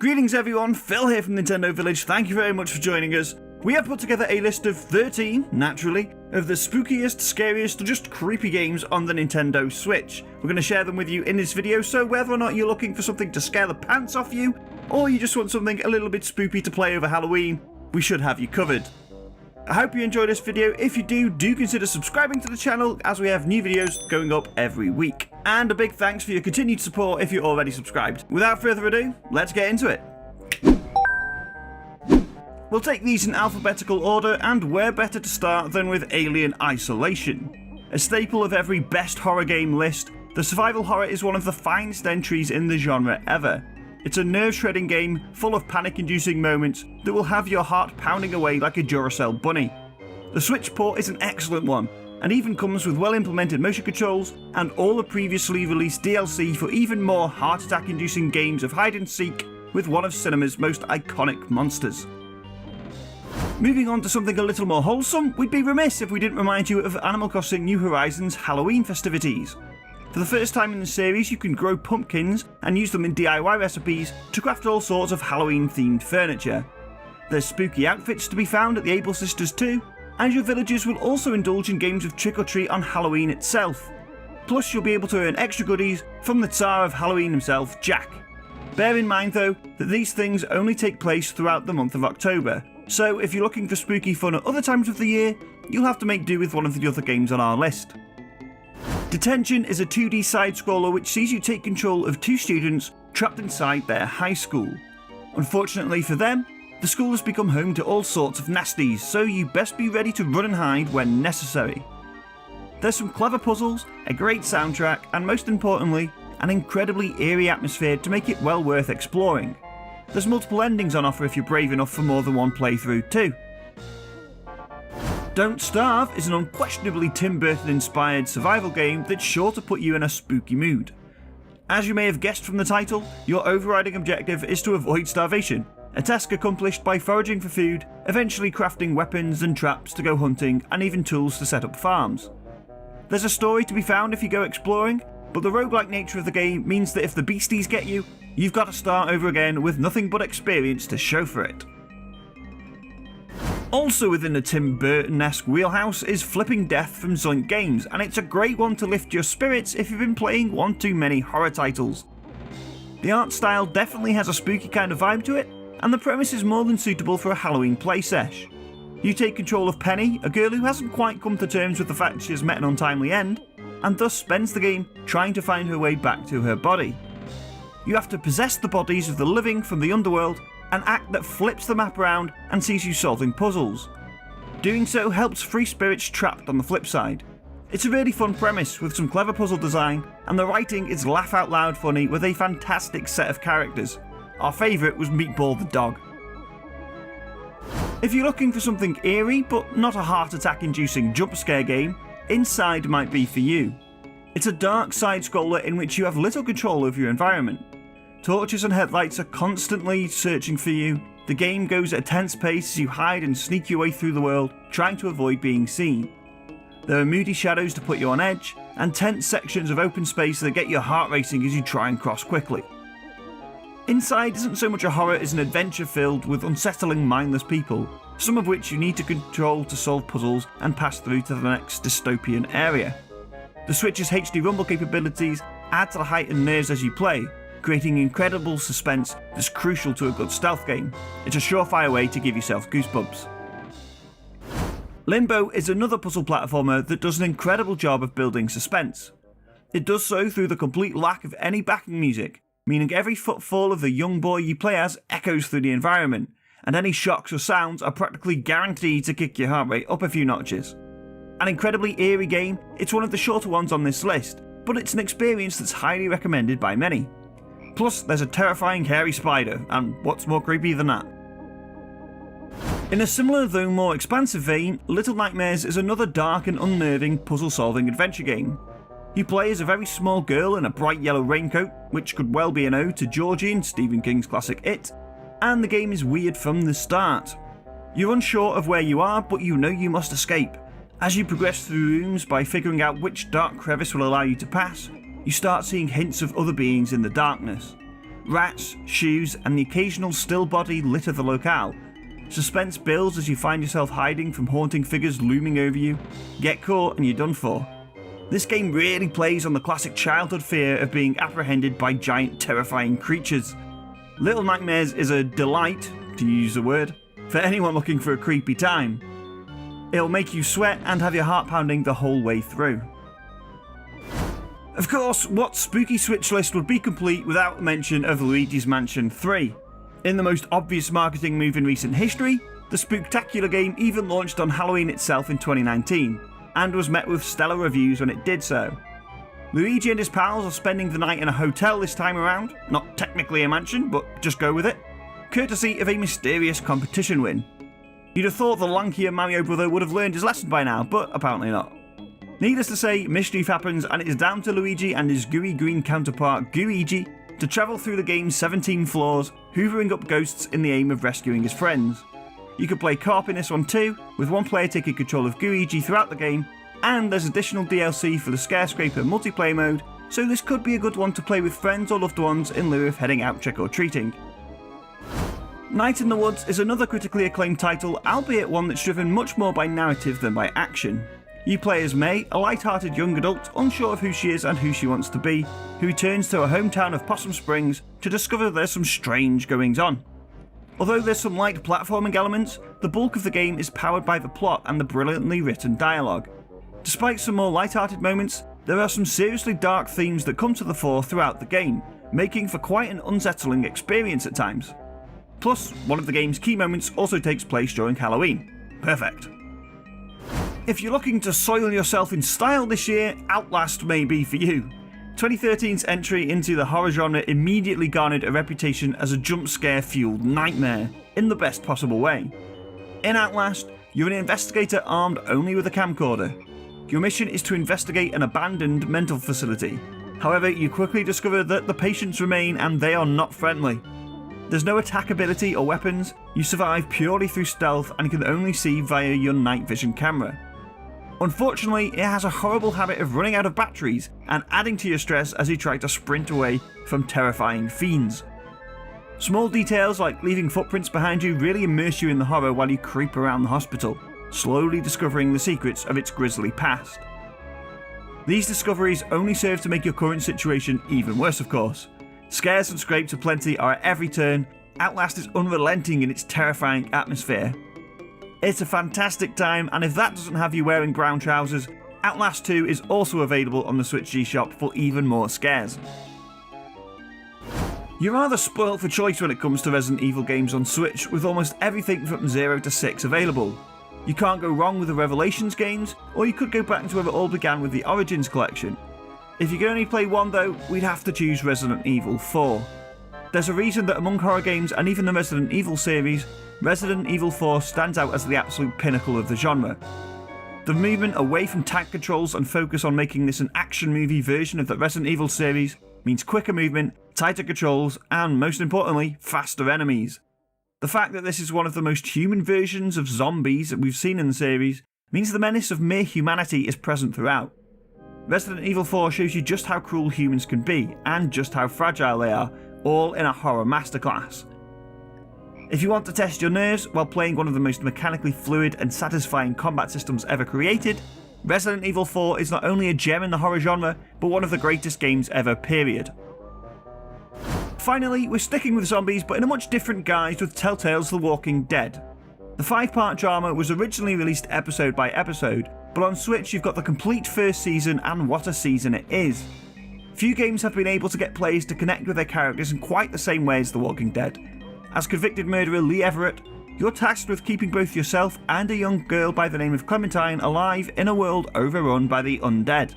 Greetings everyone, Phil here from Nintendo Village, thank you very much for joining us. We have put together a list of 13, naturally, of the spookiest, scariest, or just creepy games on the Nintendo Switch. We're going to share them with you in this video, so whether or not you're looking for something to scare the pants off you, or you just want something a little bit spooky to play over Halloween, we should have you covered. I hope you enjoy this video. If you do consider subscribing to the channel, as we have new videos going up every week. And a big thanks for your continued support if you're already subscribed. Without further ado, let's get into it. We'll take these in alphabetical order, and where better to start than with Alien Isolation. A staple of every best horror game list, the survival horror is one of the finest entries in the genre ever. It's a nerve-shredding game full of panic-inducing moments that will have your heart pounding away like a Duracell bunny. The Switch port is an excellent one, and even comes with well-implemented motion controls and all the previously released DLC for even more heart-attack-inducing games of hide-and-seek with one of cinema's most iconic monsters. Moving on to something a little more wholesome, we'd be remiss if we didn't remind you of Animal Crossing New Horizons Halloween festivities. For the first time in the series, you can grow pumpkins and use them in DIY recipes to craft all sorts of Halloween-themed furniture. There's spooky outfits to be found at the Able Sisters too, and your villagers will also indulge in games of trick-or-treat on Halloween itself. Plus, you'll be able to earn extra goodies from the Tsar of Halloween himself, Jack. Bear in mind though, that these things only take place throughout the month of October, so if you're looking for spooky fun at other times of the year, you'll have to make do with one of the other games on our list. Detention is a 2D side-scroller which sees you take control of two students trapped inside their high school. Unfortunately for them, the school has become home to all sorts of nasties, so you best be ready to run and hide when necessary. There's some clever puzzles, a great soundtrack, and most importantly, an incredibly eerie atmosphere to make it well worth exploring. There's multiple endings on offer if you're brave enough for more than one playthrough too. Don't Starve is an unquestionably Tim Burton inspired survival game that's sure to put you in a spooky mood. As you may have guessed from the title, your overriding objective is to avoid starvation, a task accomplished by foraging for food, eventually crafting weapons and traps to go hunting, and even tools to set up farms. There's a story to be found if you go exploring, but the roguelike nature of the game means that if the beasties get you, you've got to start over again with nothing but experience to show for it. Also within the Tim Burton-esque wheelhouse is Flipping Death from Zoink Games, and it's a great one to lift your spirits if you've been playing one too many horror titles. The art style definitely has a spooky kind of vibe to it, and the premise is more than suitable for a Halloween play sesh. You take control of Penny, a girl who hasn't quite come to terms with the fact she has met an untimely end, and thus spends the game trying to find her way back to her body. You have to possess the bodies of the living from the underworld, an act that flips the map around and sees you solving puzzles. Doing so helps free spirits trapped on the flip side. It's a really fun premise with some clever puzzle design, and the writing is laugh out loud funny with a fantastic set of characters. Our favourite was Meatball the dog. If you're looking for something eerie but not a heart attack inducing jump scare game, Inside might be for you. It's a dark side scroller in which you have little control over your environment. Torches and headlights are constantly searching for you. The game goes at a tense pace as you hide and sneak your way through the world, trying to avoid being seen. There are moody shadows to put you on edge, and tense sections of open space that get your heart racing as you try and cross quickly. Inside isn't so much a horror as an adventure filled with unsettling mindless people, some of which you need to control to solve puzzles and pass through to the next dystopian area. The Switch's HD rumble capabilities add to the heightened nerves as you play, creating incredible suspense that's crucial to a good stealth game. It's a surefire way to give yourself goosebumps. Limbo is another puzzle platformer that does an incredible job of building suspense. It does so through the complete lack of any backing music, meaning every footfall of the young boy you play as echoes through the environment, and any shocks or sounds are practically guaranteed to kick your heart rate up a few notches. An incredibly eerie game, it's one of the shorter ones on this list, but it's an experience that's highly recommended by many. Plus, there's a terrifying hairy spider, and what's more creepy than that? In a similar though more expansive vein, Little Nightmares is another dark and unnerving puzzle-solving adventure game. You play as a very small girl in a bright yellow raincoat, which could well be an ode to Georgie in Stephen King's classic It, and the game is weird from the start. You're unsure of where you are, but you know you must escape. As you progress through rooms by figuring out which dark crevice will allow you to pass, you start seeing hints of other beings in the darkness. Rats, shoes, and the occasional still body litter the locale. Suspense builds as you find yourself hiding from haunting figures looming over you. Get caught and you're done for. This game really plays on the classic childhood fear of being apprehended by giant terrifying creatures. Little Nightmares is a delight, to use the word, for anyone looking for a creepy time. It'll make you sweat and have your heart pounding the whole way through. Of course, what spooky Switch list would be complete without mention of Luigi's Mansion 3? In the most obvious marketing move in recent history, the spooktacular game even launched on Halloween itself in 2019, and was met with stellar reviews when it did so. Luigi and his pals are spending the night in a hotel this time around, not technically a mansion, but just go with it, courtesy of a mysterious competition win. You'd have thought the lankier Mario brother would have learned his lesson by now, but apparently not. Needless to say, mischief happens and it is down to Luigi and his gooey green counterpart Gooigi to travel through the game's 17 floors, hoovering up ghosts in the aim of rescuing his friends. You can play co-op in this one too, with one player taking control of Gooigi throughout the game, and there's additional DLC for the Scarescraper multiplayer mode, so this could be a good one to play with friends or loved ones in lieu of heading out trick-or-treating. Night in the Woods is another critically acclaimed title, albeit one that's driven much more by narrative than by action. You play as May, a light-hearted young adult unsure of who she is and who she wants to be, who returns to her hometown of Possum Springs to discover there's some strange goings-on. Although there's some light platforming elements, the bulk of the game is powered by the plot and the brilliantly written dialogue. Despite some more light-hearted moments, there are some seriously dark themes that come to the fore throughout the game, making for quite an unsettling experience at times. Plus, one of the game's key moments also takes place during Halloween. Perfect. If you're looking to soil yourself in style this year, Outlast may be for you. 2013's entry into the horror genre immediately garnered a reputation as a jump scare fueled nightmare, in the best possible way. In Outlast, you're an investigator armed only with a camcorder. Your mission is to investigate an abandoned mental facility. However, you quickly discover that the patients remain and they are not friendly. There's no attack ability or weapons, you survive purely through stealth and can only see via your night vision camera. Unfortunately, it has a horrible habit of running out of batteries and adding to your stress as you try to sprint away from terrifying fiends. Small details like leaving footprints behind you really immerse you in the horror while you creep around the hospital, slowly discovering the secrets of its grisly past. These discoveries only serve to make your current situation even worse, of course. Scares and scrapes aplenty are at every turn. Outlast is unrelenting in its terrifying atmosphere. It's a fantastic time, and if that doesn't have you wearing brown trousers, Outlast 2 is also available on the Switch eShop for even more scares. You're rather spoilt for choice when it comes to Resident Evil games on Switch, with almost everything from 0 to 6 available. You can't go wrong with the Revelations games, or you could go back to where it all began with the Origins collection. If you could only play one though, we'd have to choose Resident Evil 4. There's a reason that among horror games and even the Resident Evil series, Resident Evil 4 stands out as the absolute pinnacle of the genre. The movement away from tank controls and focus on making this an action movie version of the Resident Evil series means quicker movement, tighter controls, and most importantly, faster enemies. The fact that this is one of the most human versions of zombies that we've seen in the series means the menace of mere humanity is present throughout. Resident Evil 4 shows you just how cruel humans can be, and just how fragile they are, all in a horror masterclass. If you want to test your nerves while playing one of the most mechanically fluid and satisfying combat systems ever created, Resident Evil 4 is not only a gem in the horror genre, but one of the greatest games ever, period. Finally, we're sticking with zombies, but in a much different guise with Telltale's The Walking Dead. The 5-part drama was originally released episode by episode, but on Switch you've got the complete first season, and what a season it is. Few games have been able to get players to connect with their characters in quite the same way as The Walking Dead. As convicted murderer Lee Everett, you're tasked with keeping both yourself and a young girl by the name of Clementine alive in a world overrun by the undead.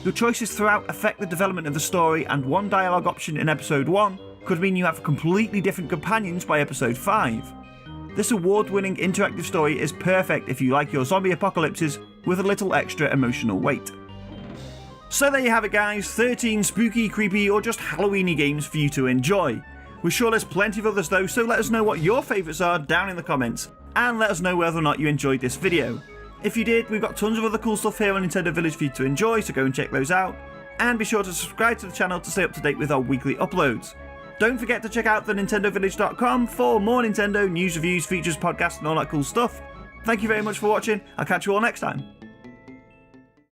Your choices throughout affect the development of the story, and one dialogue option in episode 1 could mean you have completely different companions by episode 5. This award-winning interactive story is perfect if you like your zombie apocalypses with a little extra emotional weight. So there you have it guys, 13 spooky, creepy or just Halloweeny games for you to enjoy. We're sure there's plenty of others though, so let us know what your favourites are down in the comments, and let us know whether or not you enjoyed this video. If you did, we've got tons of other cool stuff here on Nintendo Village for you to enjoy, so go and check those out. and be sure to subscribe to the channel to stay up to date with our weekly uploads. Don't forget to check out thenintendovillage.com for more Nintendo news, reviews, features, podcasts, and all that cool stuff. Thank you very much for watching. I'll catch you all next time.